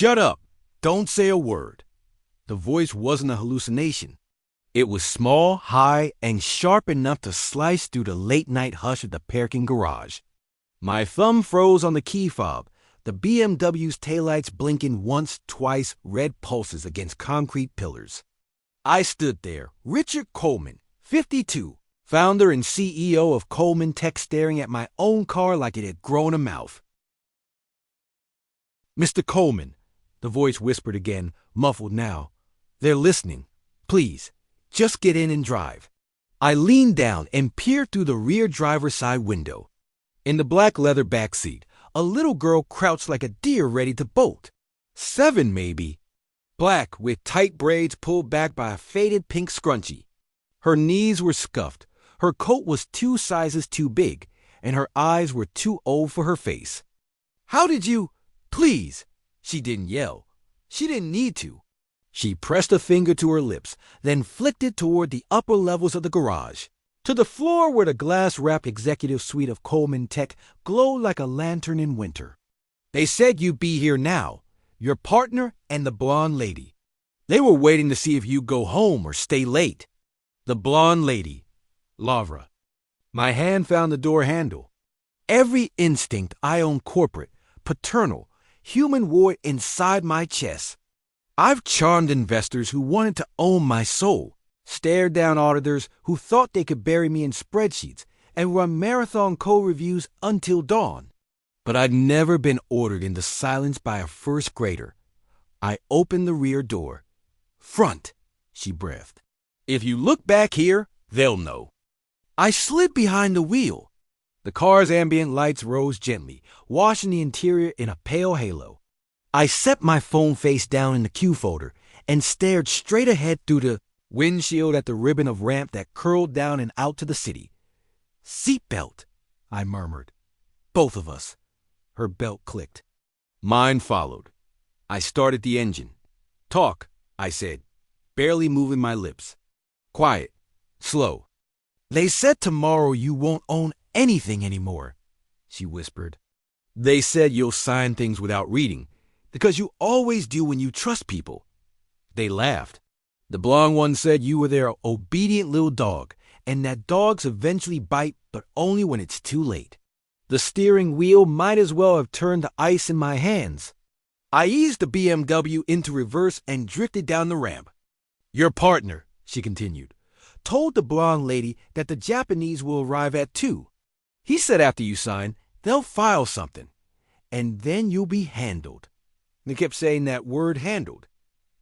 Shut up. Don't say a word. The voice wasn't a hallucination. It was small, high, and sharp enough to slice through the late-night hush of the parking garage. My thumb froze on the key fob, the BMW's taillights blinking once, twice, red pulses against concrete pillars. I stood there, Richard Coleman, 52, founder and CEO of Coleman Tech, staring at my own car like it had grown a mouth. Mr. Coleman, the voice whispered again, muffled now. They're listening. Please, just get in and drive. I leaned down and peered through the rear driver's side window. In the black leather back seat, a little girl crouched like a deer ready to bolt. 7, maybe. Black, with tight braids pulled back by a faded pink scrunchie. Her knees were scuffed, her coat was 2 sizes too big, and her eyes were too old for her face. How did you? Please! She didn't yell. She didn't need to. She pressed a finger to her lips, then flicked it toward the upper levels of the garage, to the floor where the glass-wrapped executive suite of Coleman Tech glowed like a lantern in winter. They said you'd be here now, your partner and the blonde lady. They were waiting to see if you'd go home or stay late. The blonde lady, Lavra. My hand found the door handle. Every instinct I own, corporate, paternal, human, wore inside my chest. I've charmed investors who wanted to own my soul, stared down auditors who thought they could bury me in spreadsheets, and run marathon code reviews until dawn. But I'd never been ordered into silence by a first grader. I opened the rear door. Front, she breathed. If you look back here, they'll know. I slid behind the wheel. The car's ambient lights rose gently, washing the interior in a pale halo. I set my phone face down in the Q folder and stared straight ahead through the windshield at the ribbon of ramp that curled down and out to the city. Seatbelt, I murmured. Both of us. Her belt clicked. Mine followed. I started the engine. Talk, I said, barely moving my lips. Quiet. Slow. They said tomorrow you won't own anything anymore, she whispered. They said you'll sign things without reading, because you always do when you trust people. They laughed. The blonde one said you were their obedient little dog, and that dogs eventually bite, but only when it's too late. The steering wheel might as well have turned to ice in my hands. I eased the BMW into reverse and drifted down the ramp. Your partner, she continued, told the blonde lady that the Japanese will arrive at 2. He said after you sign, they'll file something, and then you'll be handled. They kept saying that word, handled.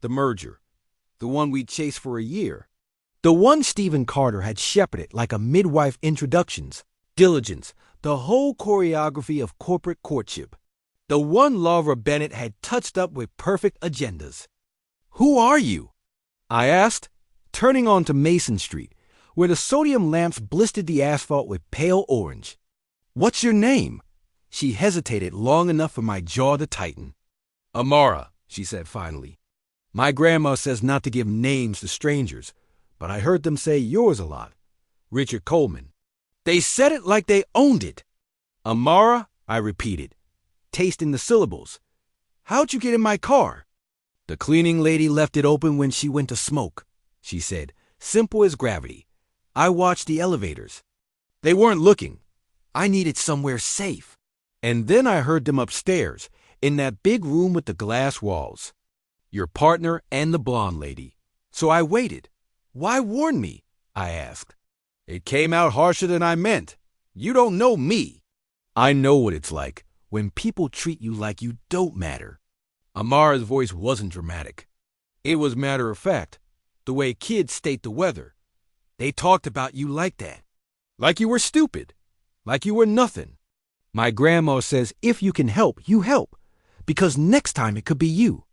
The merger. The one we chased for a year. The one Stephen Carter had shepherded like a midwife introductions, diligence, the whole choreography of corporate courtship. The one Laura Bennett had touched up with perfect agendas. Who are you? I asked, turning onto Mason Street, where the sodium lamps blistered the asphalt with pale orange. What's your name? She hesitated long enough for my jaw to tighten. Amara, she said finally. My grandma says not to give names to strangers, but I heard them say yours a lot. Richard Coleman. They said it like they owned it. Amara, I repeated, tasting the syllables. How'd you get in my car? The cleaning lady left it open when she went to smoke, she said, simple as gravity. I watched the elevators. They weren't looking. I needed somewhere safe. And then I heard them upstairs, in that big room with the glass walls. Your partner and the blonde lady. So I waited. Why warn me? I asked. It came out harsher than I meant. You don't know me. I know what it's like when people treat you like you don't matter. Amara's voice wasn't dramatic. It was matter of fact, the way kids state the weather. They talked about you like that. Like you were stupid. Like you were nothing. My grandma says if you can help, you help. Because next time it could be you.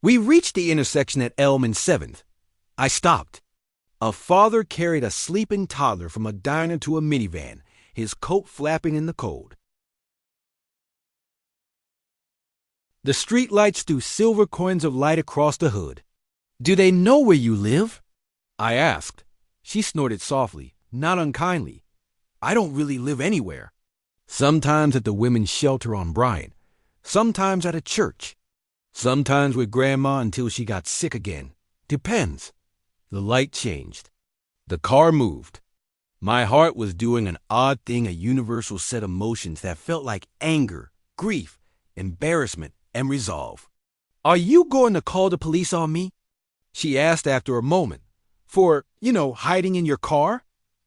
We reached the intersection at Elm and 7th. I stopped. A father carried a sleeping toddler from a diner to a minivan, his coat flapping in the cold. The streetlights threw silver coins of light across the hood. Do they know where you live? I asked. She snorted softly, not unkindly. I don't really live anywhere. Sometimes at the women's shelter on Bryant, sometimes at a church. Sometimes with Grandma until she got sick again. Depends. The light changed. The car moved. My heart was doing an odd thing, a universal set of emotions that felt like anger, grief, embarrassment, and resolve. Are you going to call the police on me? She asked after a moment. For, hiding in your car?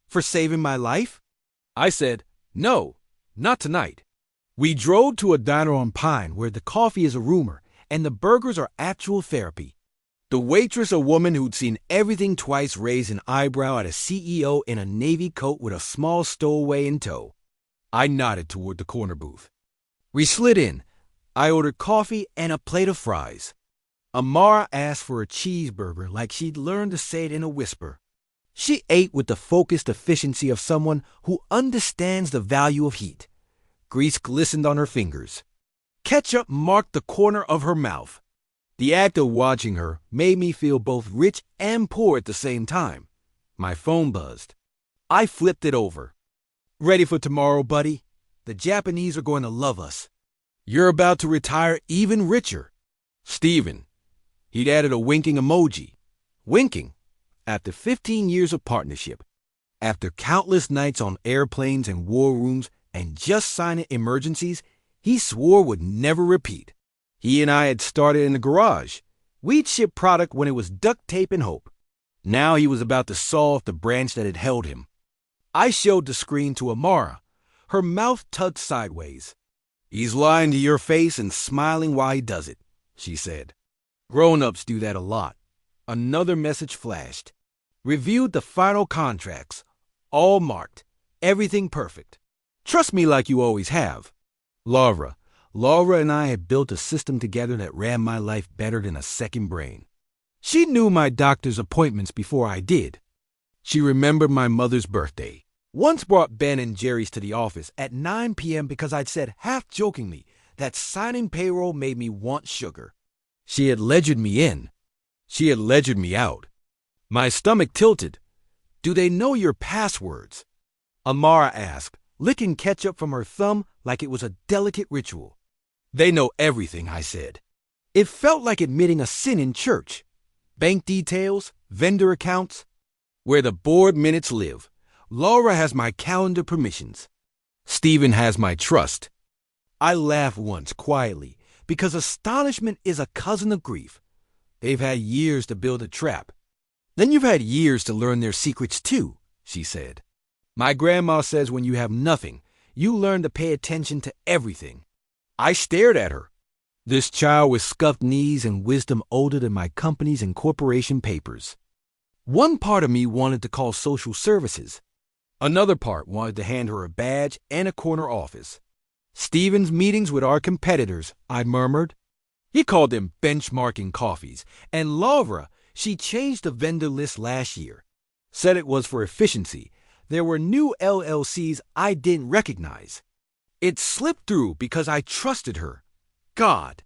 For saving my life? I said, no, not tonight. We drove to a diner on Pine where the coffee is a rumor and the burgers are actual therapy. The waitress, a woman who'd seen everything twice, raised an eyebrow at a CEO in a navy coat with a small stowaway in tow. I nodded toward the corner booth. We slid in. I ordered coffee and a plate of fries. Amara asked for a cheeseburger like she'd learned to say it in a whisper. She ate with the focused efficiency of someone who understands the value of heat. Grease glistened on her fingers. Ketchup marked the corner of her mouth. The act of watching her made me feel both rich and poor at the same time. My phone buzzed. I flipped it over. Ready for tomorrow, buddy? The Japanese are going to love us. You're about to retire even richer. Steven. He'd added a winking emoji. Winking. After 15 years of partnership. After countless nights on airplanes and war rooms and just silent emergencies, he swore would never repeat. He and I had started in the garage. We'd ship product when it was duct tape and hope. Now he was about to saw off the branch that had held him. I showed the screen to Amara. Her mouth tugged sideways. He's lying to your face and smiling while he does it, she said. Grown-ups do that a lot. Another message flashed. Reviewed the final contracts. All marked. Everything perfect. Trust me like you always have. Laura and I had built a system together that ran my life better than a second brain. She knew my doctor's appointments before I did. She remembered my mother's birthday. Once brought Ben and Jerry's to the office at 9 p.m. because I'd said half-jokingly that signing payroll made me want sugar. She had ledgered me in. She had ledgered me out. My stomach tilted. Do they know your passwords? Amara asked, licking ketchup from her thumb like it was a delicate ritual. They know everything, I said. It felt like admitting a sin in church. Bank details, vendor accounts. Where the board minutes live. Laura has my calendar permissions. Stephen has my trust. I laughed once quietly because astonishment is a cousin of grief. They've had years to build a trap. Then you've had years to learn their secrets too, she said. My grandma says when you have nothing, you learn to pay attention to everything. I stared at her. This child with scuffed knees and wisdom older than my company's and corporation papers. One part of me wanted to call social services. Another part wanted to hand her a badge and a corner office. Stephen's meetings with our competitors, I murmured. He called them benchmarking coffees. And Laura, she changed the vendor list last year. Said it was for efficiency. There were new LLCs I didn't recognize. It slipped through because I trusted her. God.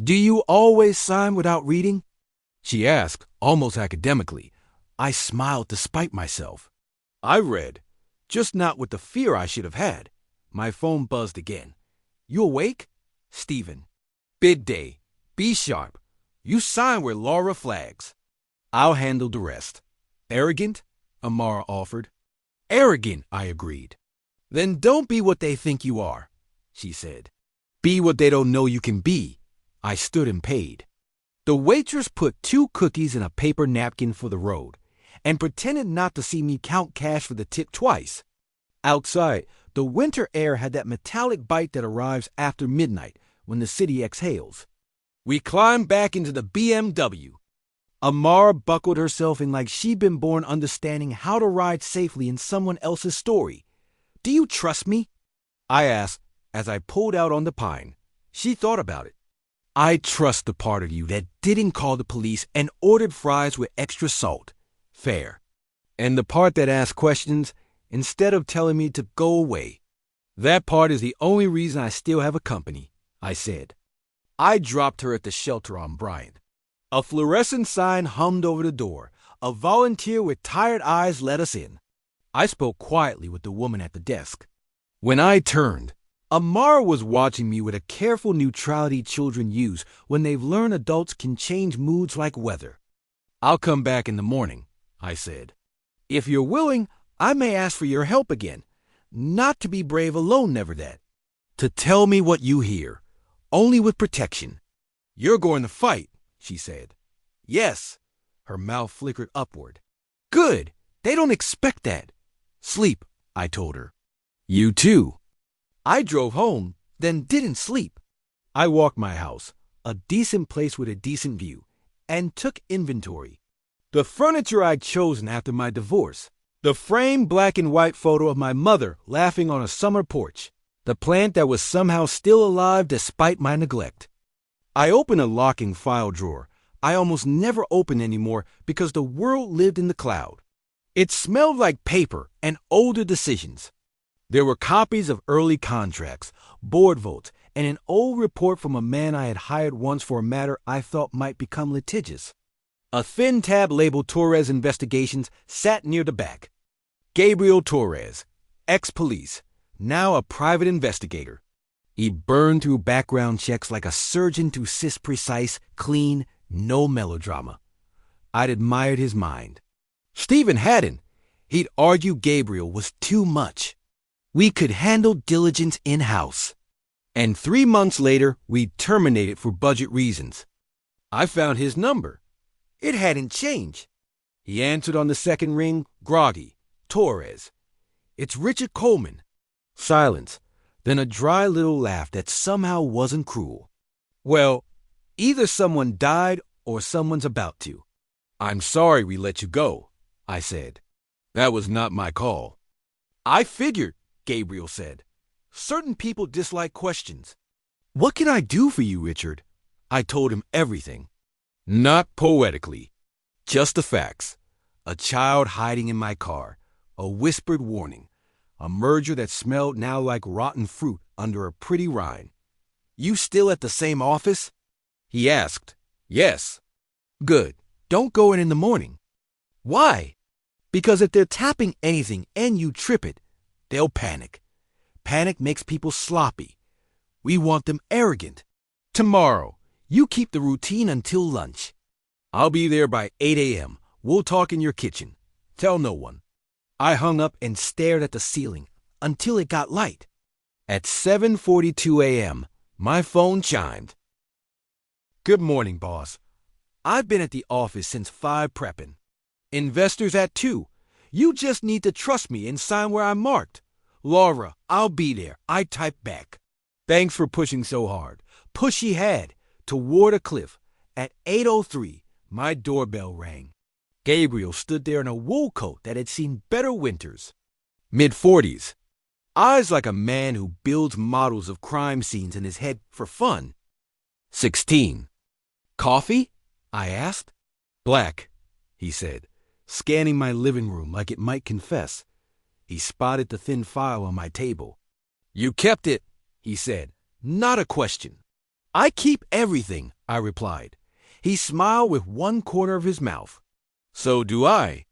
Do you always sign without reading? She asked, almost academically. I smiled despite myself. I read, just not with the fear I should have had. My phone buzzed again. You awake? Stephen. Bid day. Be sharp. You sign where Laura flags. I'll handle the rest. Arrogant? Amara offered. Arrogant, I agreed. Then don't be what they think you are, she said. Be what they don't know you can be. I stood and paid. The waitress put 2 cookies in a paper napkin for the road and pretended not to see me count cash for the tip twice. Outside, the winter air had that metallic bite that arrives after midnight when the city exhales. We climbed back into the BMW. Amara buckled herself in like she'd been born understanding how to ride safely in someone else's story. Do you trust me? I asked as I pulled out on the Pine. She thought about it. I trust the part of you that didn't call the police and ordered fries with extra salt. Fair. And the part that asked questions instead of telling me to go away. That part is the only reason I still have a company, I said. I dropped her at the shelter on Bryant. A fluorescent sign hummed over the door. A volunteer with tired eyes let us in. I spoke quietly with the woman at the desk. When I turned, Amara was watching me with a careful neutrality children use when they've learned adults can change moods like weather. "I'll come back in the morning," I said. "If you're willing, I may ask for your help again. Not to be brave alone, never that. To tell me what you hear, only with protection." "You're going to fight," she said. "Yes." Her mouth flickered upward. "Good. They don't expect that." "Sleep," I told her. "You too." I drove home, then didn't sleep. I walked my house, a decent place with a decent view, and took inventory. The furniture I'd chosen after my divorce, the framed black and white photo of my mother laughing on a summer porch, the plant that was somehow still alive despite my neglect. I opened a locking file drawer I almost never open anymore because the world lived in the cloud. It smelled like paper and older decisions. There were copies of early contracts, board votes, and an old report from a man I had hired once for a matter I thought might become litigious. A thin tab labeled Torres Investigations sat near the back. Gabriel Torres, ex-police, now a private investigator. He burned through background checks like a surgeon to precise, clean, no melodrama. I'd admired his mind. Stephen hadn't. He'd argue Gabriel was too much. We could handle diligence in-house. And 3 months later, we terminated for budget reasons. I found his number. It hadn't changed. He answered on the second ring, groggy. "Torres." "It's Richard Coleman." Silence, then a dry little laugh that somehow wasn't cruel. "Well, either someone died or someone's about to." "I'm sorry we let you go," I said. "That was not my call." "I figured," Gabriel said. "Certain people dislike questions." "What can I do for you, Richard?" I told him everything. Not poetically, just the facts. A child hiding in my car, a whispered warning, a merger that smelled now like rotten fruit under a pretty rind. "You still at the same office?" He asked. "Yes." "Good. Don't go in the morning." "Why?" "Because if they're tapping anything and you trip it, they'll panic. Panic makes people sloppy. We want them arrogant. Tomorrow, you keep the routine until lunch. I'll be there by 8 a.m. We'll talk in your kitchen. Tell no one." I hung up and stared at the ceiling until it got light. At 7:42 a.m., my phone chimed. "Good morning, boss. I've been at the office since 5 prepping. Investors at 2. You just need to trust me and sign where I'm marked. Laura, I'll be there." I typed back. "Thanks for pushing so hard." Push he had, toward a cliff. At 8:03, my doorbell rang. Gabriel stood there in a wool coat that had seen better winters. Mid-40s. Eyes like a man who builds models of crime scenes in his head for fun. 16. "Coffee?" I asked. "Black," he said, scanning my living room like it might confess. He spotted the thin file on my table. "You kept it," he said, not a question. "I keep everything," I replied. He smiled with one corner of his mouth. "So do I."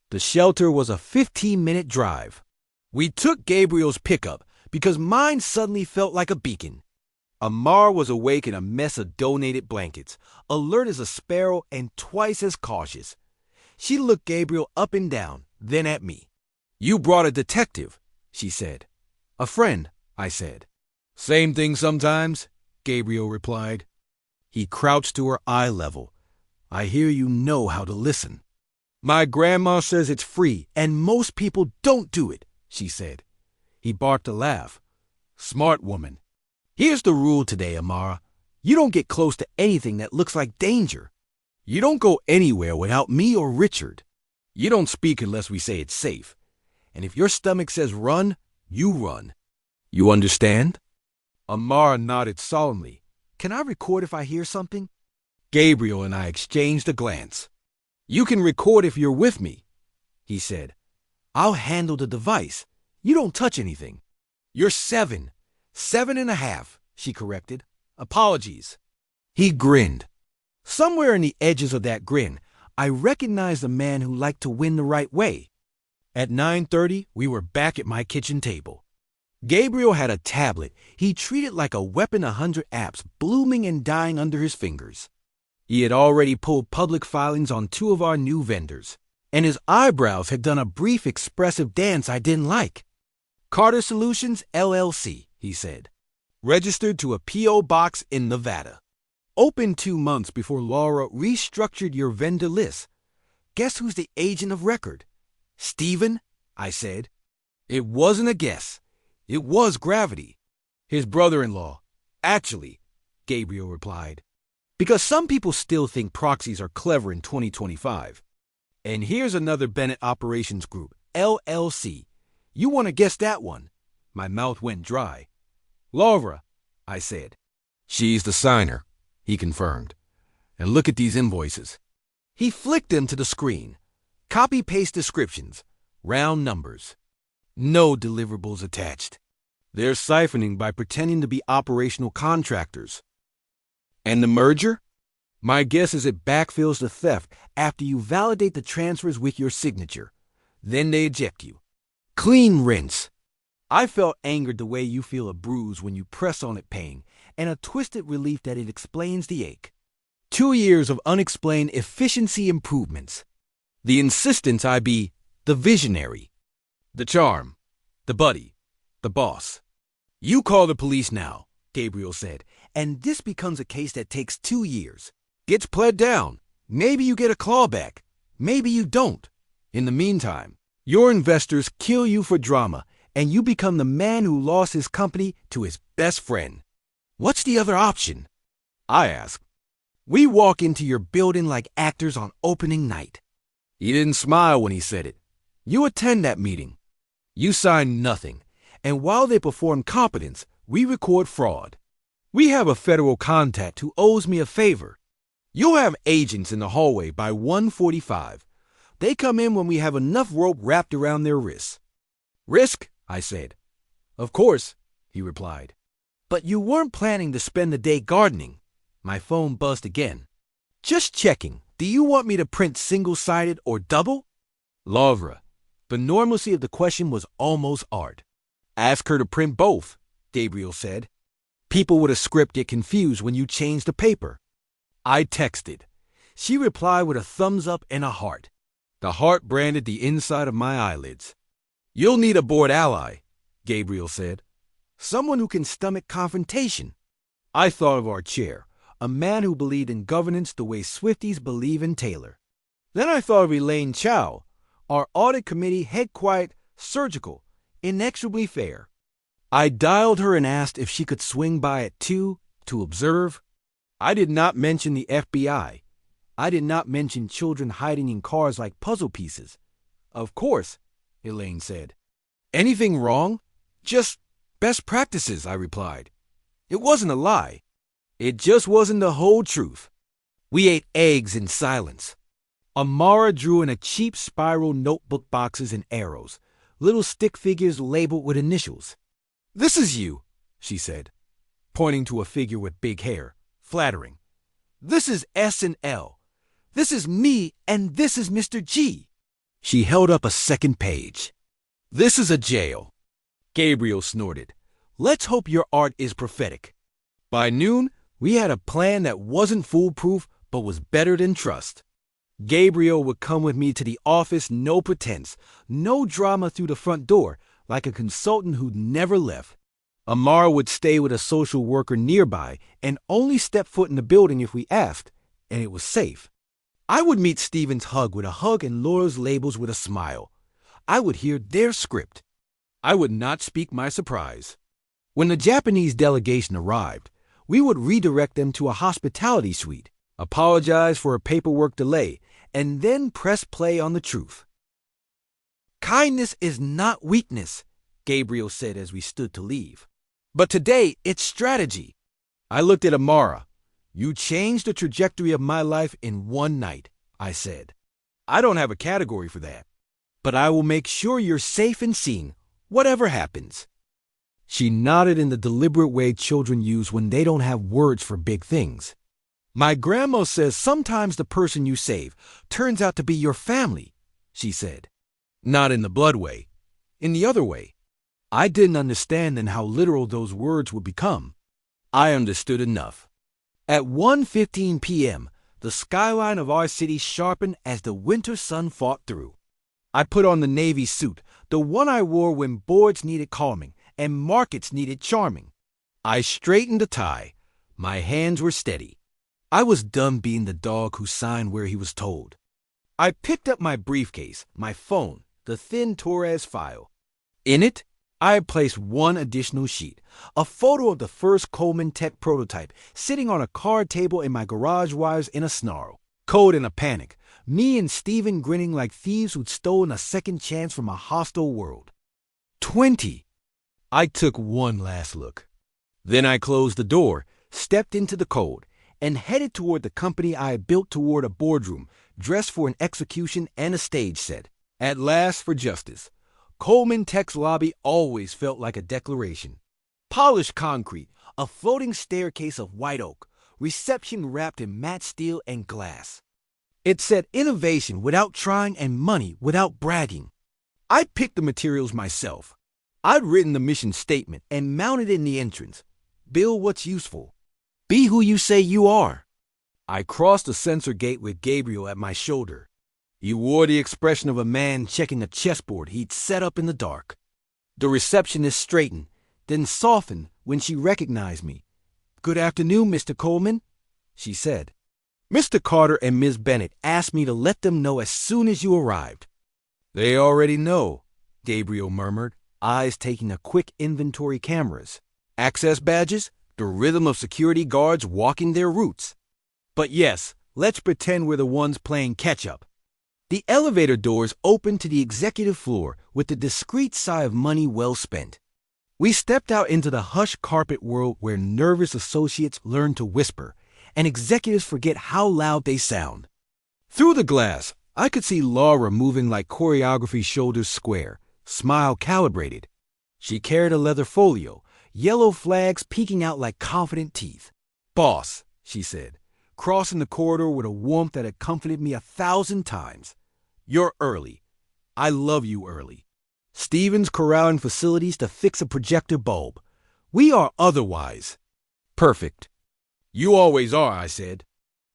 The shelter was a 15-minute drive. We took Gabriel's pickup because mine suddenly felt like a beacon. Amar was awake in a mess of donated blankets, alert as a sparrow and twice as cautious. She looked Gabriel up and down, then at me. "You brought a detective," she said. "A friend," I said. "Same thing sometimes," Gabriel replied. He crouched to her eye level. "I hear you know how to listen." "My grandma says it's free, and most people don't do it," she said. He barked a laugh. "Smart woman. Here's the rule today, Amara. You don't get close to anything that looks like danger. You don't go anywhere without me or Richard. You don't speak unless we say it's safe. And if your stomach says run, you run. You understand?" Amara nodded solemnly. "Can I record if I hear something?" Gabriel and I exchanged a glance. "You can record if you're with me," he said. "I'll handle the device. You don't touch anything." "You're 7. 7.5, she corrected. "Apologies." He grinned. Somewhere in the edges of that grin, I recognized a man who liked to win the right way. At 9:30, we were back at my kitchen table. Gabriel had a tablet he treated like a weapon, 100 apps blooming and dying under his fingers. He had already pulled public filings on 2 of our new vendors, and his eyebrows had done a brief expressive dance I didn't like. Carter Solutions, LLC, he said. Registered to a P.O. box in Nevada. Opened 2 months before Laura restructured your vendor list. Guess who's the agent of record? Stephen, I said. It wasn't a guess. It was gravity. His brother-in-law. Actually, Gabriel replied. Because some people still think proxies are clever in 2025. And here's another Bennett Operations Group, LLC. You want to guess that one? My mouth went dry. Laura, I said. She's the signer, he confirmed. And look at these invoices. He flicked them to the screen. Copy-paste descriptions. Round numbers. No deliverables attached. They're siphoning by pretending to be operational contractors. And the merger? My guess is it backfills the theft after you validate the transfers with your signature. Then they eject you. Clean rinse. I felt angered the way you feel a bruise when you press on it pain, and a twisted relief that it explains the ache. 2 years of unexplained efficiency improvements. The insistence I be the visionary, the charm, the buddy, the boss. You call the police now, Gabriel said, and this becomes a case that takes 2 years. Gets pled down. Maybe you get a clawback. Maybe you don't. In the meantime, your investors kill you for drama, and you become the man who lost his company to his best friend. What's the other option? I asked. We walk into your building like actors on opening night. He didn't smile when he said it. You attend that meeting. You sign nothing, and while they perform competence, we record fraud. We have a federal contact who owes me a favor. You'll have agents in the hallway by 1:45. They come in when we have enough rope wrapped around their wrists. Risk, I said. Of course, he replied. But you weren't planning to spend the day gardening. My phone buzzed again. Just checking. Do you want me to print single-sided or double? Laura, the normalcy of the question was almost art. Ask her to print both, Gabriel said. People with a script get confused when you change the paper. I texted. She replied with a thumbs up and a heart. The heart branded the inside of my eyelids. You'll need a board ally, Gabriel said. Someone who can stomach confrontation. I thought of our chair, a man who believed in governance the way Swifties believe in Taylor. Then I thought of Elaine Chow, our audit committee head, quiet, surgical, inexorably fair. I dialed her and asked if she could swing by at 2 to observe. I did not mention the FBI. I did not mention children hiding in cars like puzzle pieces. Of course, Elaine said. Anything wrong? Just best practices, I replied. It wasn't a lie. It just wasn't the whole truth. We ate eggs in silence. Amara drew in a cheap spiral notebook boxes and arrows, little stick figures labeled with initials. This is you, she said, pointing to a figure with big hair, flattering. This is S and L. This is me, and this is Mr. G. She held up a second page. This is a jail. Gabriel snorted. Let's hope your art is prophetic. By noon, we had a plan that wasn't foolproof, but was better than trust. Gabriel would come with me to the office, no pretense, no drama through the front door, like a consultant who'd never left. Amara would stay with a social worker nearby and only step foot in the building if we asked, and it was safe. I would meet Stephen's hug with a hug and Laura's labels with a smile. I would hear their script. I would not speak my surprise. When the Japanese delegation arrived, we would redirect them to a hospitality suite, apologize for a paperwork delay, and then press play on the truth. Kindness is not weakness, Gabriel said as we stood to leave. But today, it's strategy. I looked at Amara. You changed the trajectory of my life in one night, I said. I don't have a category for that. But I will make sure you're safe and seen, whatever happens. She nodded in the deliberate way children use when they don't have words for big things. My grandma says sometimes the person you save turns out to be your family, she said. Not in the blood way, in the other way. I didn't understand then how literal those words would become. I understood enough. At 1:15 p.m., the skyline of our city sharpened as the winter sun fought through. I put on the Navy suit, the one I wore when boards needed calming and markets needed charming. I straightened the tie. My hands were steady. I was done being the dog who signed where he was told. I picked up my briefcase, my phone, the thin Torres file. In it, I had placed one additional sheet, a photo of the first Coleman Tech prototype sitting on a card table in my garage wires in a snarl. Code in a panic, me and Steven grinning like thieves who'd stolen a second chance from a hostile world. 20. I took one last look. Then I closed the door, stepped into the code, and headed toward the company I had built toward a boardroom, dressed for an execution and a stage set. At last for justice. Coleman Tech's lobby always felt like a declaration. Polished concrete, a floating staircase of white oak, reception wrapped in matte steel and glass. It said innovation without trying and money without bragging. I picked the materials myself. I'd written the mission statement and mounted it in the entrance. Build what's useful. Be who you say you are. I crossed the sensor gate with Gabriel at my shoulder. He wore the expression of a man checking a chessboard he'd set up in the dark. The receptionist straightened, then softened when she recognized me. "Good afternoon, Mr. Coleman," she said. "Mr. Carter and Ms. Bennett asked me to let them know as soon as you arrived." "They already know," Gabriel murmured, eyes taking a quick inventory cameras. "Access badges, the rhythm of security guards walking their routes. But yes, let's pretend we're the ones playing catch-up." The elevator doors opened to the executive floor with the discreet sigh of money well spent. We stepped out into the hushed carpet world where nervous associates learn to whisper and executives forget how loud they sound. Through the glass, I could see Laura moving like choreography, shoulders square, smile calibrated. She carried a leather folio, yellow flags peeking out like confident teeth. "Boss," she said, crossing the corridor with a warmth that had comforted me 1,000 times. "You're early. I love you early. Steven's corralling facilities to fix a projector bulb. We are otherwise perfect." "You always are," I said.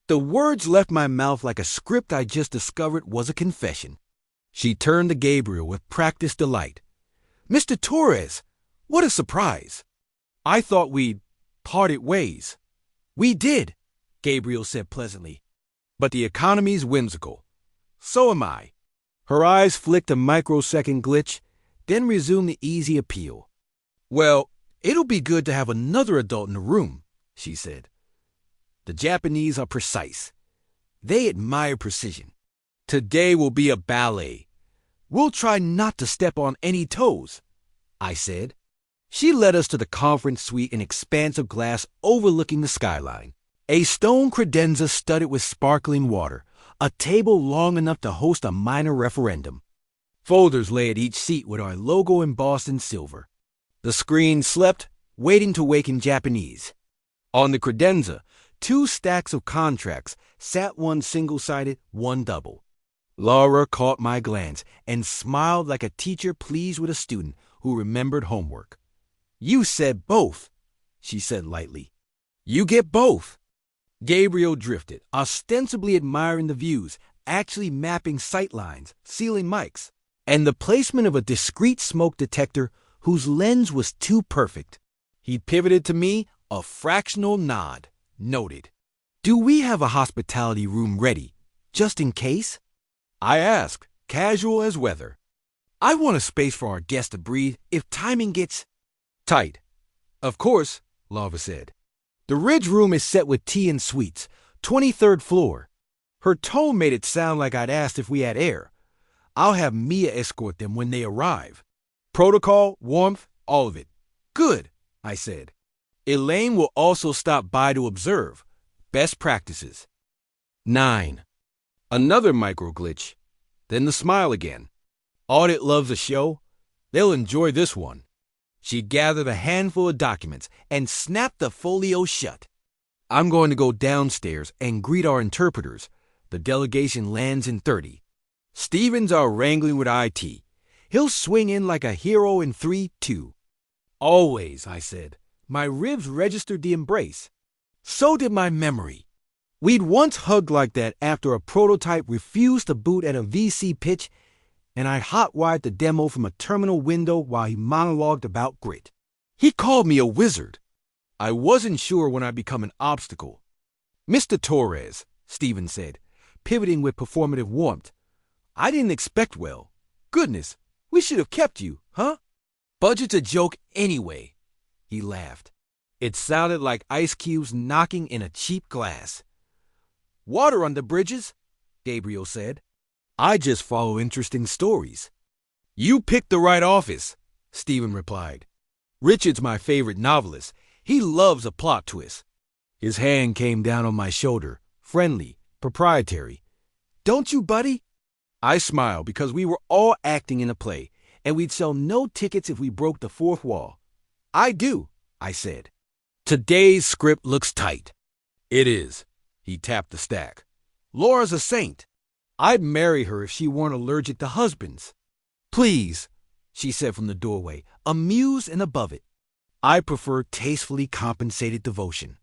The words left my mouth like a script I just discovered was a confession. She turned to Gabriel with practiced delight. "Mr. Torres, what a surprise. I thought we'd parted ways." "We did," Gabriel said pleasantly. "But the economy's whimsical. So am I." Her eyes flicked a microsecond glitch, then resumed the easy appeal. "Well, it'll be good to have another adult in the room," she said. "The Japanese are precise. They admire precision. Today will be a ballet. We'll try not to step on any toes," I said. She led us to the conference suite in expansive glass overlooking the skyline. A stone credenza studded with sparkling water, a table long enough to host a minor referendum. Folders lay at each seat with our logo embossed in silver. The screen slept, waiting to wake in Japanese. On the credenza, 2 stacks of contracts sat, one single-sided, one double. Laura caught my glance and smiled like a teacher pleased with a student who remembered homework. "You said both," she said lightly. "You get both." Gabriel drifted, ostensibly admiring the views, actually mapping sightlines, ceiling mics, and the placement of a discreet smoke detector whose lens was too perfect. He pivoted to me, a fractional nod. Noted. "Do we have a hospitality room ready, just in case?" I asked, casual as weather. "I want a space for our guests to breathe if timing gets tight." "Of course," Laura said. "The Ridge room is set with tea and sweets, 23rd floor." Her tone made it sound like I'd asked if we had air. "I'll have Mia escort them when they arrive. Protocol, warmth, all of it." "Good," I said. "Elaine will also stop by to observe. Best practices." 9. Another micro glitch. Then the smile again. "Audit loves a show. They'll enjoy this one." She gathered a handful of documents and snapped the folio shut. "I'm going to go downstairs and greet our interpreters. The delegation lands in 30. Stevens are wrangling with IT. He'll swing in like a hero in 3-2. Always, I said. My ribs registered the embrace. So did my memory. We'd once hugged like that after a prototype refused to boot at a VC pitch, and I hot-wired the demo from a terminal window while he monologued about grit. He called me a wizard. I wasn't sure when I'd become an obstacle. Mr. Torres, Stephen said, pivoting with performative warmth. I didn't expect well. Goodness, we should have kept you, huh? Budget's a joke anyway. He laughed. It sounded like ice cubes knocking in a cheap glass. Water under bridges, Gabriel said. I just follow interesting stories. You picked the right office, Stephen replied. Richard's my favorite novelist. He loves a plot twist. His hand came down on my shoulder, friendly, proprietary. Don't you, buddy? I smiled because we were all acting in a play, and we'd sell no tickets if we broke the fourth wall. I do, I said. Today's script looks tight. It is. He tapped the stack. Laura's a saint. I'd marry her if she weren't allergic to husbands. Please, she said from the doorway, amused and above it. I prefer tastefully compensated devotion.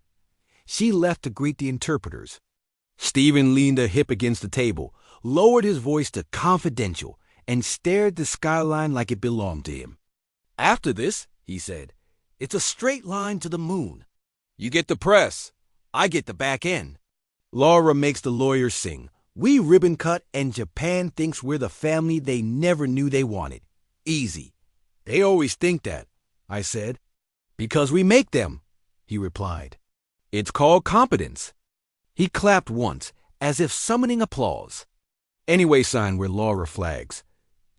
She left to greet the interpreters. Stephen leaned a hip against the table, lowered his voice to confidential, and stared at the skyline like it belonged to him. After this, he said, it's a straight line to the moon. You get the press. I get the back end. Laura makes the lawyers sing. We ribbon cut, and Japan thinks we're the family they never knew they wanted. Easy. They always think that, I said. Because we make them, he replied. It's called competence. He clapped once, as if summoning applause. Anyway sign where Laura flags.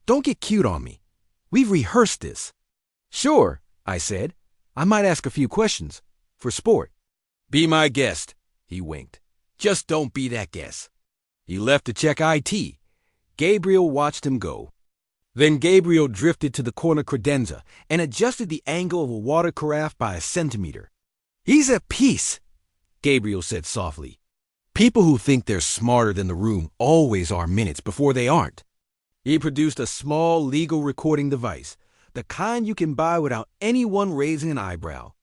Don't get cute on me. We've rehearsed this. Sure, I said. I might ask a few questions. For sport. Be my guest, he winked. Just don't be that guest. He left to check IT. Gabriel watched him go. Then Gabriel drifted to the corner credenza and adjusted the angle of a water carafe by a centimeter. He's at peace, Gabriel said softly. People who think they're smarter than the room always are minutes before they aren't. He produced a small legal recording device, the kind you can buy without anyone raising an eyebrow.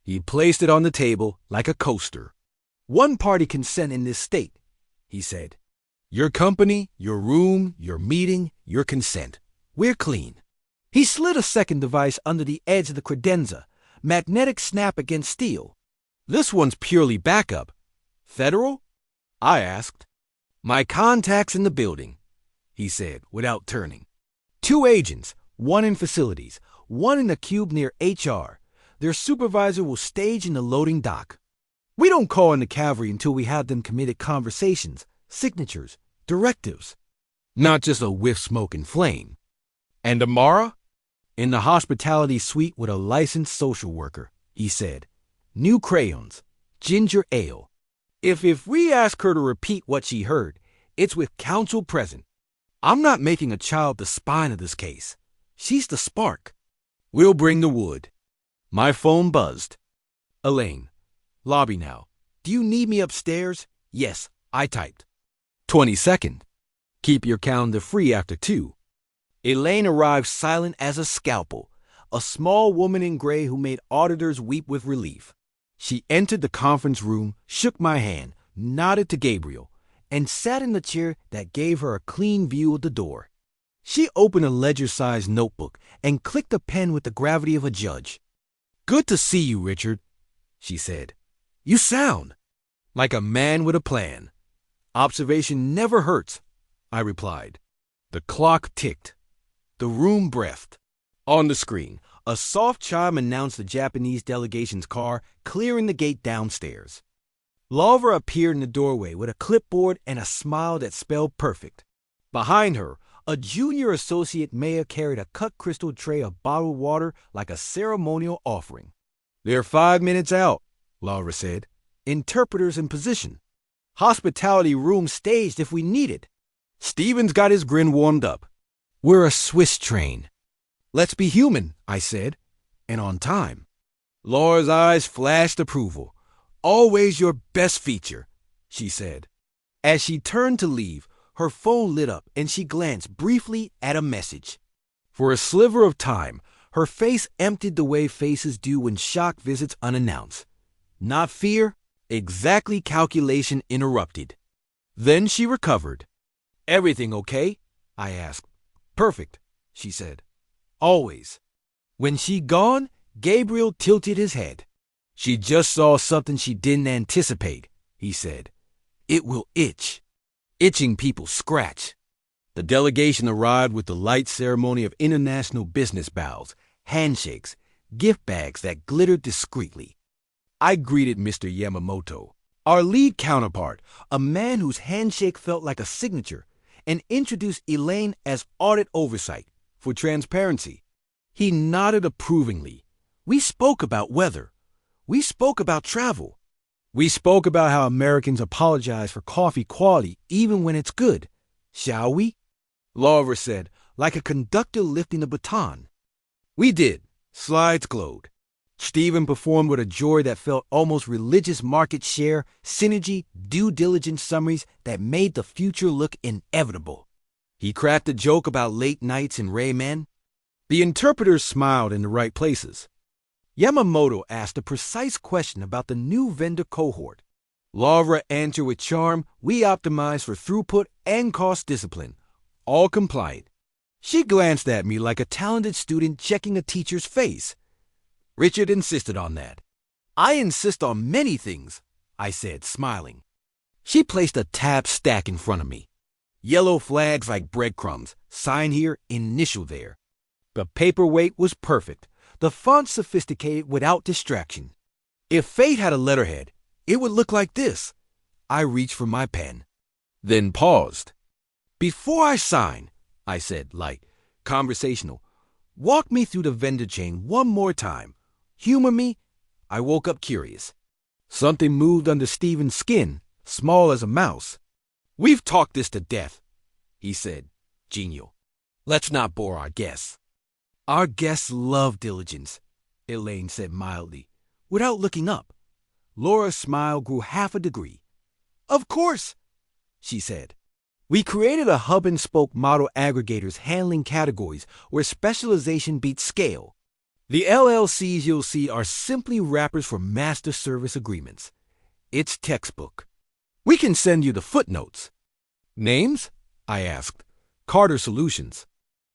He placed it on the table like a coaster. One-party consent in this state, he said. Your company, your room, your meeting, your consent. We're clean. He slid a second device under the edge of the credenza, magnetic snap against steel. This one's purely backup. Federal? I asked. My contact's in the building, he said, without turning. 2 agents, one in facilities, one in the cube near HR. Their supervisor will stage in the loading dock. We don't call in the cavalry until we have them committed conversations, signatures, directives. Not just a whiff, smoke, and flame. And Amara? In the hospitality suite with a licensed social worker, he said. New crayons, ginger ale. If we ask her to repeat what she heard, it's with counsel present. I'm not making a child the spine of this case. She's the spark. We'll bring the wood. My phone buzzed. Elaine. Lobby now. Do you need me upstairs? Yes, I typed. 22nd. Keep your calendar free after 2. Elaine arrived silent as a scalpel, a small woman in gray who made auditors weep with relief. She entered the conference room, shook my hand, nodded to Gabriel, and sat in the chair that gave her a clean view of the door. She opened a ledger-sized notebook and clicked a pen with the gravity of a judge. Good to see you, Richard, she said. You sound like a man with a plan. Observation never hurts, I replied. The clock ticked. The room breathed. On the screen, a soft chime announced the Japanese delegation's car clearing the gate downstairs. Laura appeared in the doorway with a clipboard and a smile that spelled perfect. Behind her, a junior associate mayor carried a cut crystal tray of bottled water like a ceremonial offering. They're 5 minutes out, Laura said. Interpreters in position. Hospitality room staged if we need it. Stephen's got his grin warmed up. We're a Swiss train. Let's be human, I said, and on time. Laura's eyes flashed approval. Always your best feature, she said. As she turned to leave, her phone lit up and she glanced briefly at a message. For a sliver of time, her face emptied the way faces do when shock visits unannounced. Not fear, exactly calculation interrupted. Then she recovered. "Everything okay?" I asked. "Perfect," she said. "Always." When she gone, Gabriel tilted his head. "She just saw something she didn't anticipate," he said. "It will itch." Itching people scratch. The delegation arrived with the light ceremony of international business bows, handshakes, gift bags that glittered discreetly. I greeted Mr. Yamamoto, our lead counterpart, a man whose handshake felt like a signature, and introduced Elaine as audit oversight for transparency. He nodded approvingly. We spoke about weather. We spoke about travel. We spoke about how Americans apologize for coffee quality even when it's good. Shall we? Laura said, like a conductor lifting a baton. We did. Slides glowed. Stephen performed with a joy that felt almost religious. Market share, synergy, due diligence summaries that made the future look inevitable. He cracked a joke about late nights in Rayman. The interpreters smiled in the right places. Yamamoto asked a precise question about the new vendor cohort. Laura answered with charm. We optimized for throughput and cost discipline. All compliant. She glanced at me like a talented student checking a teacher's face. Richard insisted on that. I insist on many things, I said, smiling. She placed a tab stack in front of me. Yellow flags like breadcrumbs. Sign here, initial there. The paperweight was perfect. The font sophisticated without distraction. If fate had a letterhead, it would look like this. I reached for my pen, then paused. Before I sign, I said, light, conversational, walk me through the vendor chain one more time. Humor me. I woke up curious. Something moved under Stephen's skin, small as a mouse. We've talked this to death, he said, genial. Let's not bore our guests. Our guests love diligence, Elaine said mildly, without looking up. Laura's smile grew half a degree. Of course, she said. We created a hub-and-spoke model aggregators handling categories where specialization beats scale. The LLCs you'll see are simply wrappers for master service agreements. It's textbook. We can send you the footnotes. Names? I asked. Carter Solutions.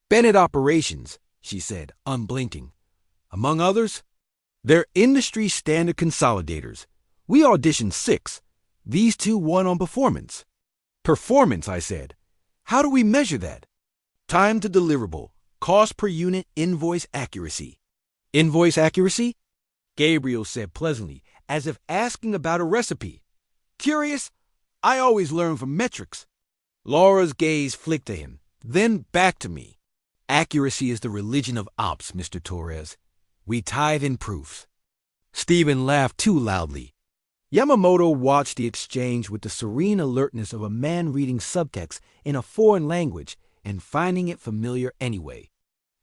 Bennett Operations, she said, unblinking. Among others, they're industry standard consolidators. We auditioned 6. These 2 won on performance. Performance, I said. How do we measure that? Time to deliverable, cost per unit, invoice accuracy. Invoice accuracy? Gabriel said pleasantly, as if asking about a recipe. Curious? I always learn from metrics. Laura's gaze flicked to him, then back to me. Accuracy is the religion of ops, Mr. Torres. We tithe in proofs. Stephen laughed too loudly. Yamamoto watched the exchange with the serene alertness of a man reading subtext in a foreign language and finding it familiar anyway.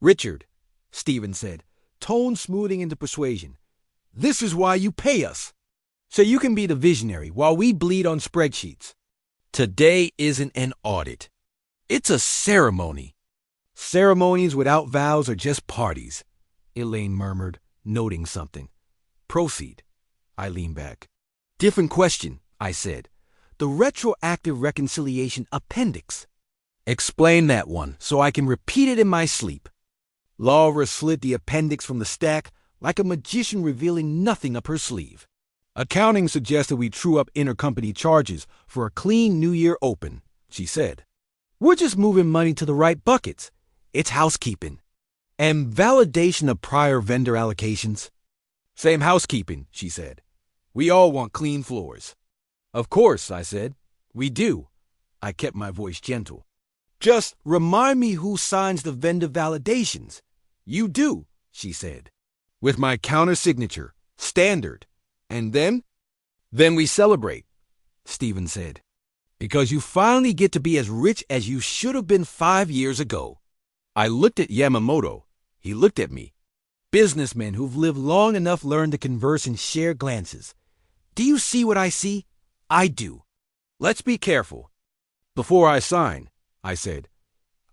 Richard, Stephen said, tone smoothing into persuasion. This is why you pay us. So you can be the visionary while we bleed on spreadsheets. Today isn't an audit. It's a ceremony. Ceremonies without vows are just parties, Elaine murmured, noting something. Proceed. I leaned back. Different question, I said. The retroactive reconciliation appendix. Explain that one so I can repeat it in my sleep. Laura slid the appendix from the stack like a magician revealing nothing up her sleeve. Accounting suggested we true up intercompany charges for a clean New Year open, she said. We're just moving money to the right buckets. It's housekeeping. And validation of prior vendor allocations. Same housekeeping, she said. We all want clean floors. Of course, I said. We do. I kept my voice gentle. Just remind me who signs the vendor validations. You do, she said. With my counter signature, standard. And then? Then we celebrate, Stephen said. Because you finally get to be as rich as you should have been 5 years ago. I looked at Yamamoto. He looked at me. Businessmen who've lived long enough learn to converse in shared glances. Do you see what I see? I do. Let's be careful. Before I sign, I said,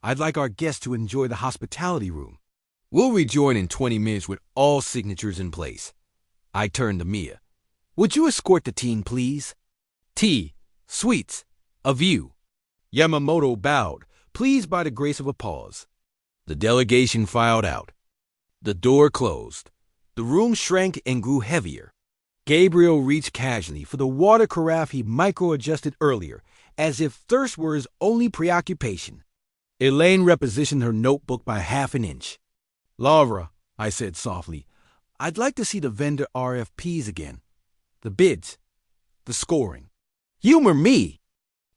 I'd like our guests to enjoy the hospitality room. We'll rejoin in 20 minutes with all signatures in place. I turned to Mia. Would you escort the team, please? Tea, sweets, a view. Yamamoto bowed, pleased by the grace of a pause. The delegation filed out. The door closed. The room shrank and grew heavier. Gabriel reached casually for the water carafe he micro-adjusted earlier, as if thirst were his only preoccupation. Elaine repositioned her notebook by half an inch. Laura, I said softly, I'd like to see the vendor RFPs again. The bids. The scoring. Humor me!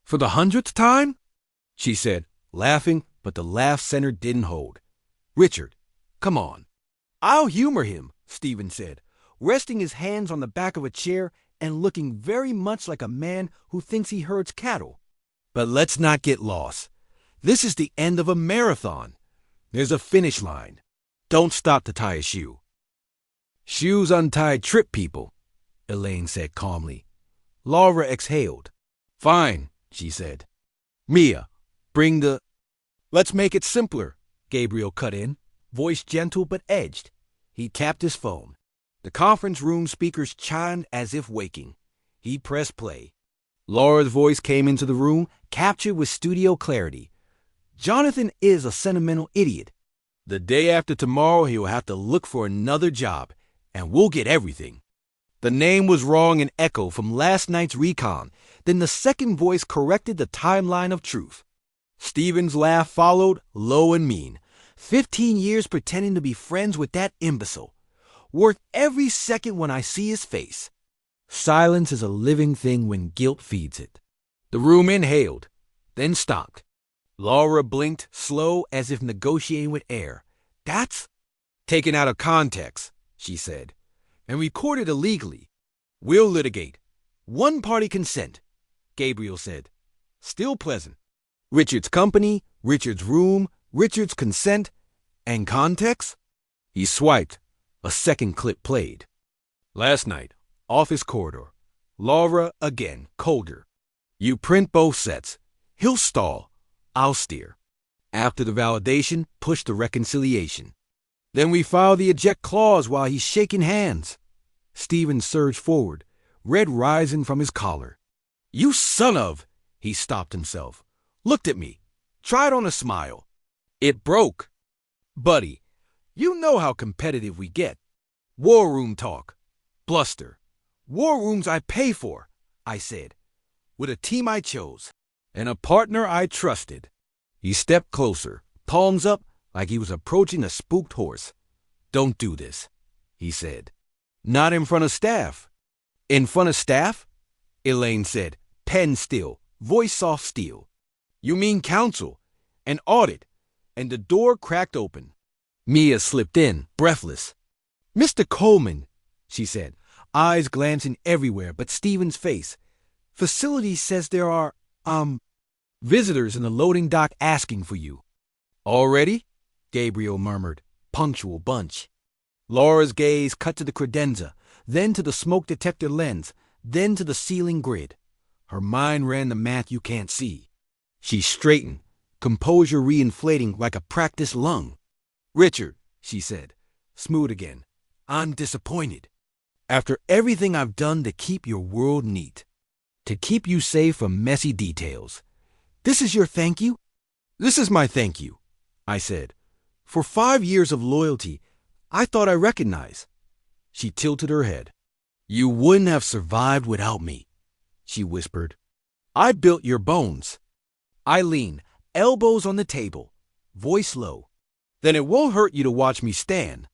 For the 100th time? She said, laughing, but the laugh center didn't hold. Richard, come on. I'll humor him, Stephen said, resting his hands on the back of a chair and looking very much like a man who thinks he herds cattle. But let's not get lost. This is the end of a marathon. There's a finish line. Don't stop to tie a shoe. Shoes untied trip people, Elaine said calmly. Laura exhaled. Fine, she said. Mia, bring the... Let's make it simpler, Gabriel cut in, voice gentle but edged. He tapped his phone. The conference room speakers chimed as if waking. He pressed play. Laura's voice came into the room, captured with studio clarity. Jonathan is a sentimental idiot. The day after tomorrow, he'll have to look for another job, and we'll get everything. The name was wrong in echo from last night's recon. Then the second voice corrected the timeline of truth. Stephen's laugh followed, low and mean. 15 years pretending to be friends with that imbecile. Worth every second when I see his face. Silence is a living thing when guilt feeds it. The room inhaled, then stopped. Laura blinked, slow as if negotiating with air. That's taken out of context, she said, and recorded illegally. We'll litigate. One-party consent, Gabriel said. Still pleasant. Richard's company, Richard's room, Richard's consent, and context? He swiped. A second clip played. Last night, office corridor. Laura again, colder. You print both sets. He'll stall. I'll steer. After the validation, push the reconciliation. Then we file the eject clause while he's shaking hands. Stephen surged forward, red rising from his collar. You son of... He stopped himself. Looked at me. Tried on a smile. It broke. Buddy, you know how competitive we get. War room talk. Bluster. War rooms I pay for, I said. With a team I chose. And a partner I trusted. He stepped closer, palms up, like he was approaching a spooked horse. Don't do this, he said. Not in front of staff. In front of staff? Elaine said, pen still, voice soft steel. You mean counsel, an audit, and the door cracked open. Mia slipped in, breathless. Mr. Coleman, she said, eyes glancing everywhere but Stephen's face. Facility says there are, visitors in the loading dock asking for you. Already? Gabriel murmured, punctual bunch. Laura's gaze cut to the credenza, then to the smoke detector lens, then to the ceiling grid. Her mind ran the math you can't see. She straightened, composure reinflating like a practiced lung. Richard, she said, smooth again, I'm disappointed. After everything I've done to keep your world neat, to keep you safe from messy details. This is your thank you? This is my thank you, I said. For 5 years of loyalty, I thought I recognized. She tilted her head. You wouldn't have survived without me, she whispered. I built your bones. I leaned, elbows on the table, voice low. Then it won't hurt you to watch me stand.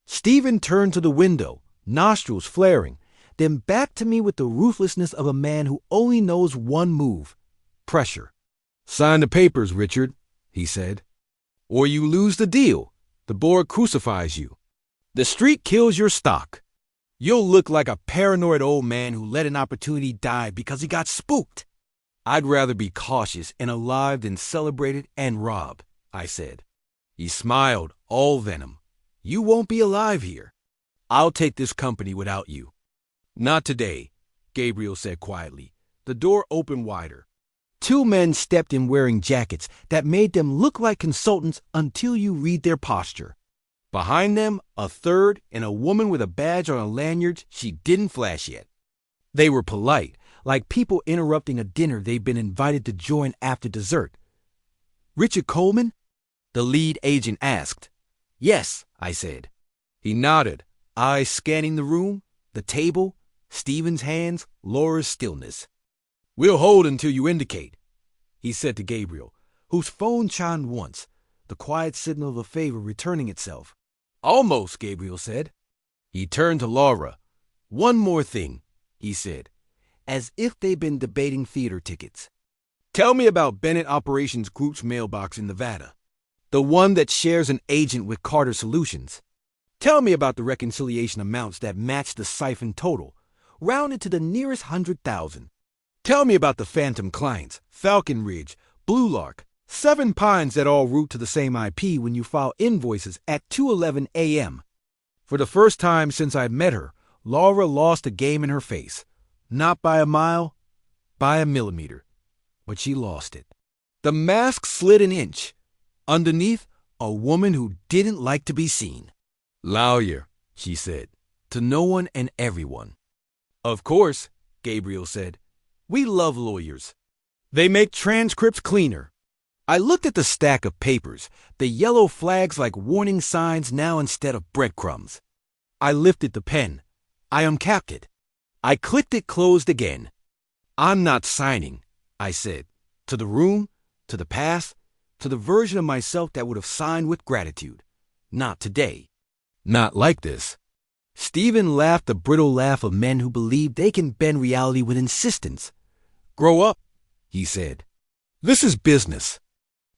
Stephen turned to the window, nostrils flaring, then back to me with the ruthlessness of a man who only knows one move, pressure. Sign the papers, Richard, he said. Or you lose the deal. The board crucifies you. The street kills your stock. You'll look like a paranoid old man who let an opportunity die because he got spooked. I'd rather be cautious and alive than celebrated and robbed, I said. He smiled, all venom. You won't be alive here. I'll take this company without you. Not today, Gabriel said quietly. The door opened wider. Two men stepped in wearing jackets that made them look like consultants until you read their posture. Behind them, a third, and a woman with a badge on a lanyard she didn't flash yet. They were polite, like people interrupting a dinner they've been invited to join after dessert. "Richard Coleman?" the lead agent asked. "Yes," I said. He nodded, eyes scanning the room, the table, Stephen's hands, Laura's stillness. "We'll hold until you indicate," he said to Gabriel, whose phone chimed once, the quiet signal of a favor returning itself. "Almost," Gabriel said. He turned to Laura. "One more thing," he said, as if they'd been debating theater tickets. "Tell me about Bennett Operations Group's mailbox in Nevada, the one that shares an agent with Carter Solutions. Tell me about the reconciliation amounts that match the siphon total, rounded to the nearest 100,000. Tell me about the phantom clients, Falcon Ridge, Blue Lark, Seven Pines that all route to the same IP when you file invoices at 2:11 a.m. For the first time since I met her, Laura lost a game in her face. Not by a mile, by a millimeter. But she lost it. The mask slid an inch. Underneath, a woman who didn't like to be seen. "Lawyer," she said, to no one and everyone. "Of course," Gabriel said. "We love lawyers. They make transcripts cleaner." I looked at the stack of papers, the yellow flags like warning signs now instead of breadcrumbs. I lifted the pen. I uncapped it. I clicked it closed again. "I'm not signing," I said, to the room, to the past, to the version of myself that would have signed with gratitude. Not today. Not like this. Stephen laughed the brittle laugh of men who believe they can bend reality with insistence. "Grow up," he said. "This is business."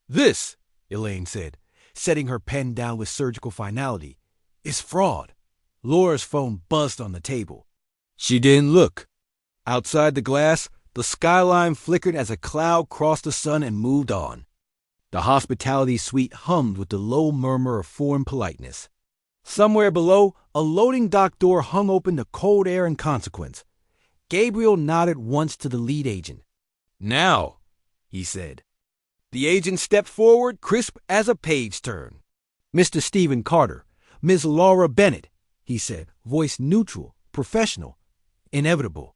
"This," Elaine said, setting her pen down with surgical finality, "is fraud." Laura's phone buzzed on the table. She didn't look. Outside the glass, the skyline flickered as a cloud crossed the sun and moved on. The hospitality suite hummed with the low murmur of foreign politeness. Somewhere below, a loading dock door hung open to cold air and consequence. Gabriel nodded once to the lead agent. "Now," he said. The agent stepped forward, crisp as a page turn. "Mr. Stephen Carter, Ms. Laura Bennett," he said, voice neutral, professional, inevitable.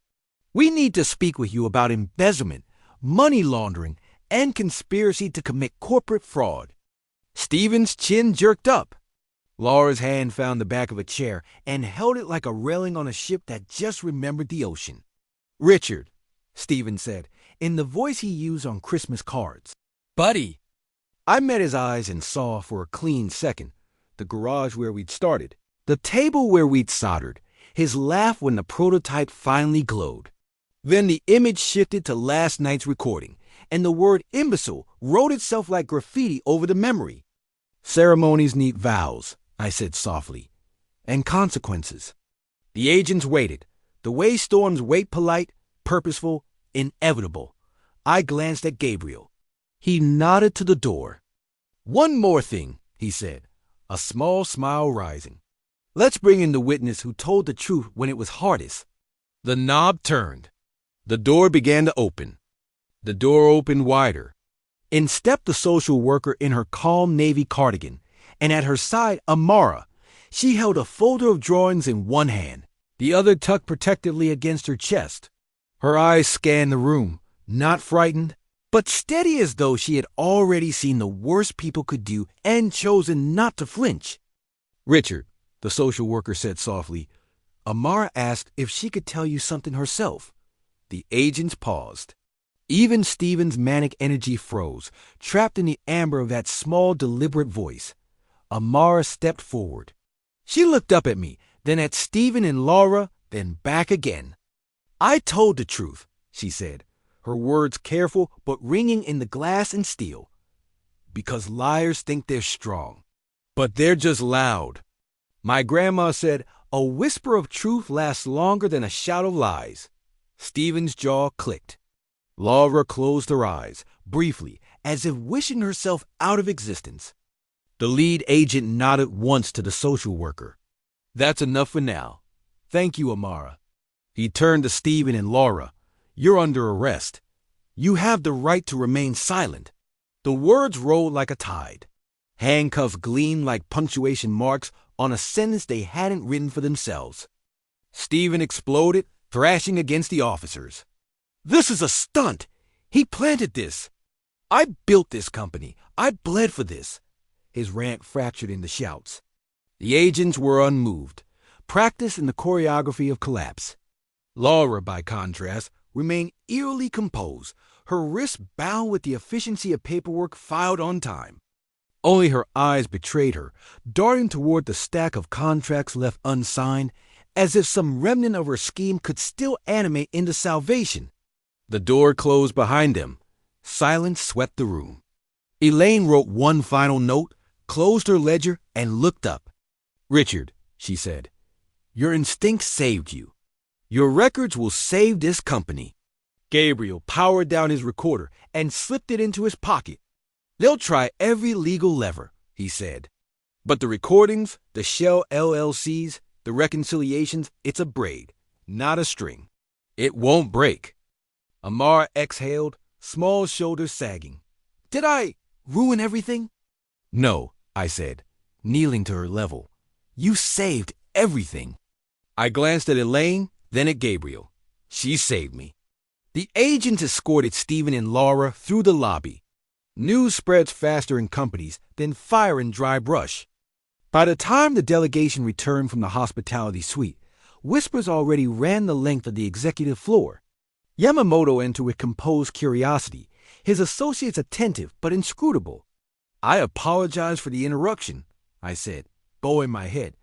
"We need to speak with you about embezzlement, money laundering, and conspiracy to commit corporate fraud." Stephen's chin jerked up. Laura's hand found the back of a chair and held it like a railing on a ship that just remembered the ocean. "Richard," Stephen said, in the voice he used on Christmas cards. "Buddy." I met his eyes and saw, for a clean second, the garage where we'd started, the table where we'd soldered, his laugh when the prototype finally glowed. Then the image shifted to last night's recording, and the word imbecile wrote itself like graffiti over the memory. "Ceremonies need vows," I said softly, "and consequences." The agents waited, the way storms wait, polite, purposeful, inevitable. I glanced at Gabriel. He nodded to the door. "One more thing," he said, a small smile rising. "Let's bring in the witness who told the truth when it was hardest." The knob turned. The door began to open. The door opened wider. In stepped the social worker in her calm navy cardigan, and at her side Amara. She held a folder of drawings in one hand, the other tucked protectively against her chest. Her eyes scanned the room, not frightened, but steady as though she had already seen the worst people could do and chosen not to flinch. "Richard," the social worker said softly, "Amara asked if she could tell you something herself." The agents paused. Even Stephen's manic energy froze, trapped in the amber of that small, deliberate voice. Amara stepped forward. She looked up at me, then at Stephen and Laura, then back again. "I told the truth," she said, her words careful but ringing in the glass and steel. "Because liars think they're strong. But they're just loud. My grandma said, a whisper of truth lasts longer than a shout of lies." Stephen's jaw clicked. Laura closed her eyes, briefly, as if wishing herself out of existence. The lead agent nodded once to the social worker. "That's enough for now. Thank you, Amara." He turned to Stephen and Laura. "You're under arrest." You have the right to remain silent. The words rolled like a tide. Handcuffs gleamed like punctuation marks on a sentence they hadn't written for themselves. Stephen exploded, thrashing against the officers. This is a stunt. He planted this. I built this company. I bled for this. His rant fractured into shouts. The agents were unmoved, practiced in the choreography of collapse. Laura, by contrast, remained eerily composed, her wrists bound with the efficiency of paperwork filed on time. Only her eyes betrayed her, darting toward the stack of contracts left unsigned, as if some remnant of her scheme could still animate into salvation. The door closed behind them. Silence swept the room. Elaine wrote one final note, closed her ledger, and looked up. Richard, she said, your instinct saved you. Your records will save this company. Gabriel powered down his recorder and slipped it into his pocket. They'll try every legal lever, he said. But the recordings, the shell LLCs, the reconciliations, it's a braid, not a string. It won't break. Amara exhaled, small shoulders sagging. Did I ruin everything? No, I said, kneeling to her level. You saved everything. I glanced at Elaine, then at Gabriel. She saved me. The agents escorted Stephen and Laura through the lobby. News spreads faster in companies than fire in dry brush. By the time the delegation returned from the hospitality suite, whispers already ran the length of the executive floor. Yamamoto entered with composed curiosity, his associates attentive but inscrutable. I apologize for the interruption, I said, bowing my head.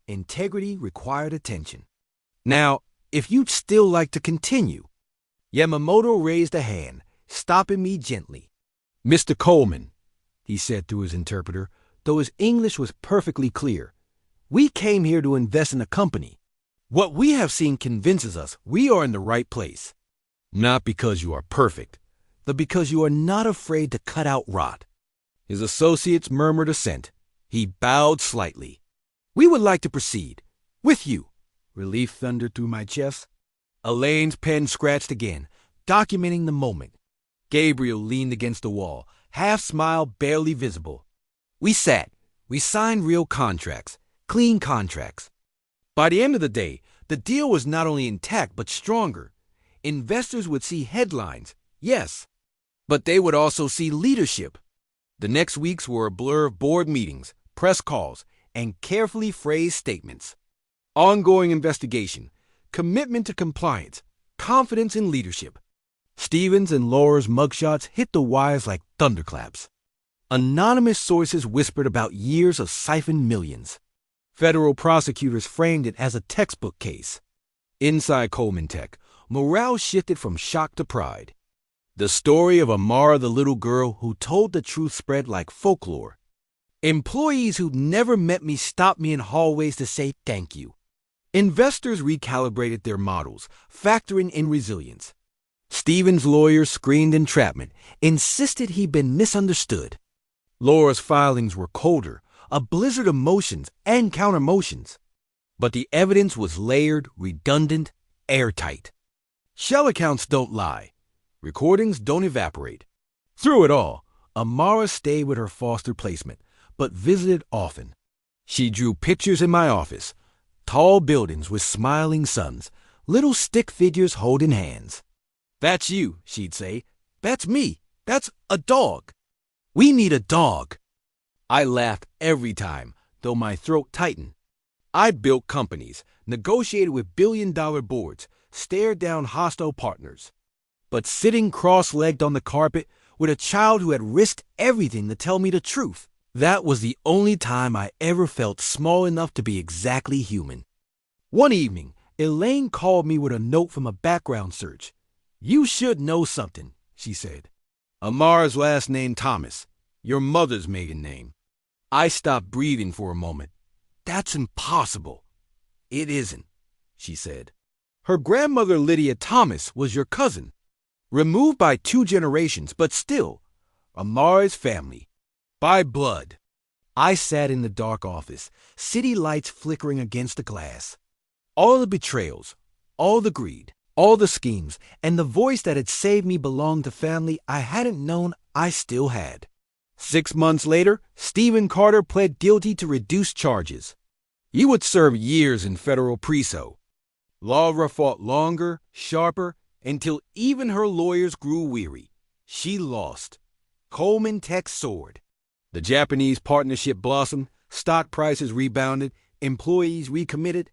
Integrity required attention. Now, if you'd still like to continue. Yamamoto raised a hand, stopping me gently. Mr. Coleman, he said through his interpreter, though his English was perfectly clear. We came here to invest in a company. What we have seen convinces us we are in the right place. Not because you are perfect, but because you are not afraid to cut out rot. His associates murmured assent. He bowed slightly. We would like to proceed. With you. Relief thundered through my chest. Elaine's pen scratched again, documenting the moment. Gabriel leaned against the wall, half smile barely visible. We sat. We signed real contracts, clean contracts. By the end of the day, the deal was not only intact but stronger. Investors would see headlines, yes, but they would also see leadership. The next weeks were a blur of board meetings, press calls, and carefully phrased statements. Ongoing investigation, commitment to compliance, confidence in leadership. Stevens and Laura's mugshots hit the wires like thunderclaps. Anonymous sources whispered about years of siphoned millions. Federal prosecutors framed it as a textbook case. Inside Coleman Tech, morale shifted from shock to pride. The story of Amara, the little girl who told the truth, spread like folklore. Employees who'd never met me stopped me in hallways to say thank you. Investors recalibrated their models, factoring in resilience. Stephen's lawyers screened entrapment, insisted he'd been misunderstood. Laura's filings were colder, a blizzard of motions and counter-motions. But the evidence was layered, redundant, airtight. Shell accounts don't lie. Recordings don't evaporate. Through it all, Amara stayed with her foster placement, but visited often. She drew pictures in my office, tall buildings with smiling suns, little stick figures holding hands. That's you, she'd say. That's me. That's a dog. We need a dog. I laughed every time, though my throat tightened. I built companies, negotiated with billion-dollar boards, stared down hostile partners. But sitting cross-legged on the carpet with a child who had risked everything to tell me the truth, that was the only time I ever felt small enough to be exactly human. One evening, Elaine called me with a note from a background search. You should know something, she said. Amara's last name Thomas, your mother's maiden name. I stopped breathing for a moment. That's impossible. It isn't, she said. Her grandmother Lydia Thomas was your cousin. Removed by 2 generations, but still, Amara's family. By blood. I sat in the dark office, city lights flickering against the glass. All the betrayals, all the greed, All the schemes and the voice that had saved me belonged to family I hadn't known I still had. 6 months later, Stephen Carter pled guilty to reduced charges. He would serve years in federal preso. Laura fought longer, sharper, until even her lawyers grew weary. She lost. Coleman Tech soared. The Japanese partnership blossomed, stock prices rebounded, employees recommitted.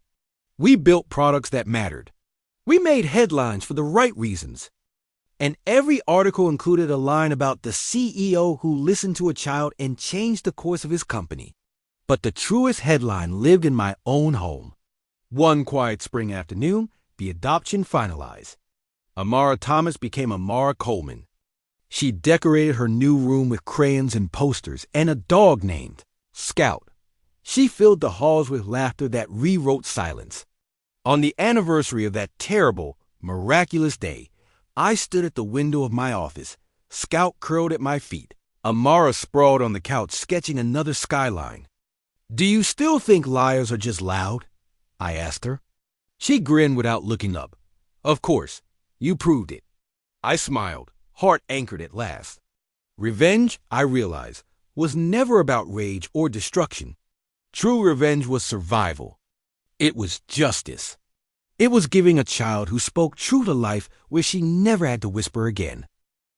We built products that mattered. We made headlines for the right reasons. And every article included a line about the CEO who listened to a child and changed the course of his company. But the truest headline lived in my own home. One quiet spring afternoon, the adoption finalized. Amara Thomas became Amara Coleman. She decorated her new room with crayons and posters and a dog named Scout. She filled the halls with laughter that rewrote silence. On the anniversary of that terrible, miraculous day, I stood at the window of my office, Scout curled at my feet, Amara sprawled on the couch sketching another skyline. "Do you still think liars are just loud?" I asked her. She grinned without looking up. "Of course, you proved it." I smiled, heart anchored at last. Revenge, I realized, was never about rage or destruction. True revenge was survival. It was justice. It was giving a child who spoke true to life where she never had to whisper again.